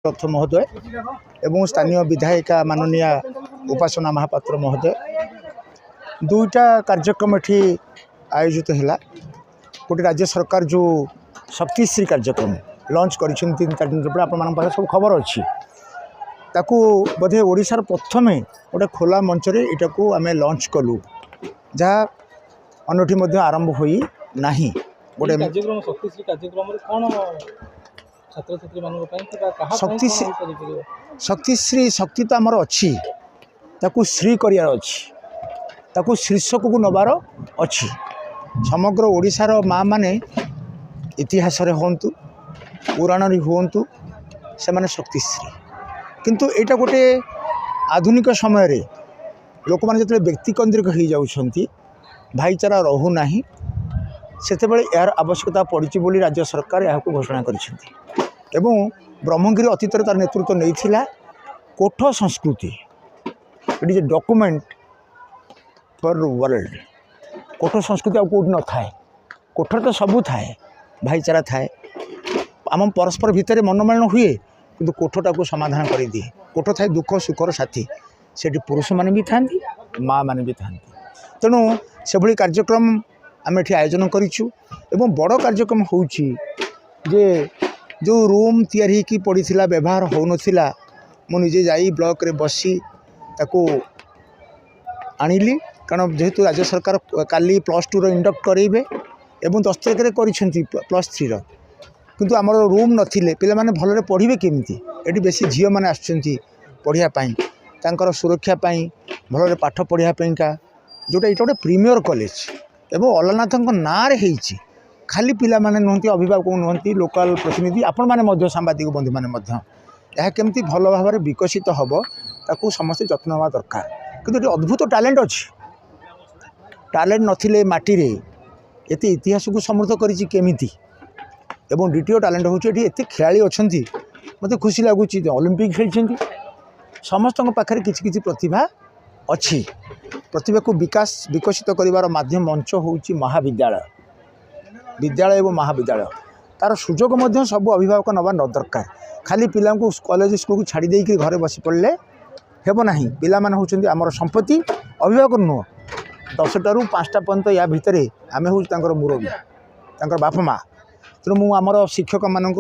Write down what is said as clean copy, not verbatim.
रथ महोदय एवं स्थानीय विधायिका माननीय उपासना महापात्र महोदय दुईटा कार्यक्रम ये आयोजित है। गोटे राज्य सरकार जो शक्तिश्री कार्यक्रम लॉन्च कर 3-4 दिन पर सब खबर अच्छी ताकू बोधे ओडिशार प्रथम गोटे खोला मंच यहाँ को आम लॉन्च कलु जहाँ अनठी आरंभ होई नहीं गोटे कार्यक्रम शक्तिश्री कार्यक्रम कौन छात्र छात्री मानक शक्तिश्री शक्ति तो आमर अच्छी ताकू श्री करियार अच्छी ताकू शीर्षक को नबार अच्छी समग्र ओडिशार माँ माने इतिहास हूँ पुराण हूँ से माने शक्तिश्री किंतु एटा गोटे आधुनिक समय रे लोक मैंने जो व्यक्तिकेन्द्रिक हो जाउछंती भाईचारा रहूना से यार आवश्यकता पड़ी बोली राज्य सरकार यहाँ घोषणा कर ब्रह्मगिरी अतीत तार नेतृत्व नहीं कोठ संस्कृति it is document for world. कोठ संस्कृति आउ कौट न थाए कोठर तो सबू थाए भाईचारा थाए आम परस्पर भितर मनोमालिन्य हुए किंतु कोठटा को समाधान कर दिए। कोठ थाए दुख सुखर साथी से पुरुष माने भी था माँ माने भी था तेणु से भली कार्यक्रम आम ये आयोजन करूँ एवं बड़ कार्यक्रम होउछि जे जो रूम तैयारी की पड़ा व्यवहार हो नाला मुझे जाई ब्लॉक रे बसी ताको आनिली कारण जेहेतु राज्य सरकार काली +2 रो इंडक्ट करेबे एवं 10 तारिख कर +3 रो किंतु आमर रूम नथिले पिला माने भलरे पढ़िबे केमिति एटी बेसी झियो माने आछुंती पढ़िया पई तांकर सुरक्षा पई भलरे पाठ पढ़िया पईका जोटा एटा गोटे प्रीमियर कॉलेज एवं अलानाथଙ୍କ नारे हेछि खाली पिला माने नहंती अभिभावक नहंती लोकल प्रतिनिधि आपण माने मध्य सांबादिक बंधु माने मध्य यह केमती भल भाव में विकसित हम ताकू समस्ते जत्न होगा दरकार किंतु अद्भुत टैलेंट अच्छी टैलेंट नथिले माटी रे एते इतिहास को समृद्ध करिछि केमिति एवं द्वितीय टैलेंट होछि एते खेलाड़ी अछंती मते खुशी लगुच ओलंपिक खेलछंती समस्त पाखे किछि किछि प्रतिभा अच्छी प्रतिभा को विकसित करिवार माध्यम मंच होछि महाविद्यालय विद्यालय एवं महाविद्यालय तार सुजोग मध्य सब अभिभावक नवा न दरकार खाली पिला को कॉलेज स्कूल को छाड़ी देकर घरे बसी पड़े हेब ना पिला माने होचंदी आमर संपत्ति अभिभावक नुह 10टा ରୁ 5टा पर्यंत या भितर आमे हूँ मुरबी बापा माँ तेणु मुझे शिक्षक मानक